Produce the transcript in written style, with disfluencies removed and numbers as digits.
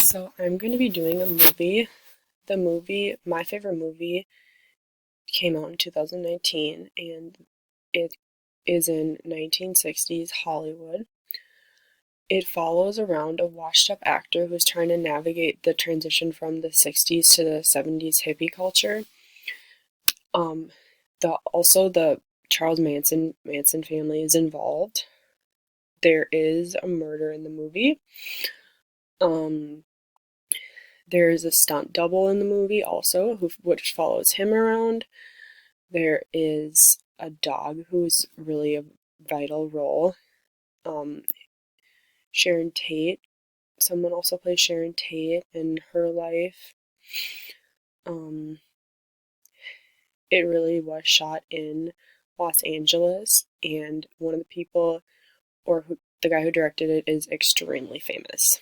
So I'm going to be doing a movie. My favorite movie, came out in 2019 and it is in 1960s Hollywood. It follows around a washed up actor who's trying to navigate the transition from the 60s to the 70s hippie culture. Um, the Charles Manson family is involved. There is a murder in the movie. Um, There's a stunt double in the movie also, which follows him around. There is a dog who's really a vital role. Um, Sharon Tate, someone also plays Sharon Tate in her life. Um, it really was shot in Los Angeles, and one of the people, the guy who directed it, is extremely famous.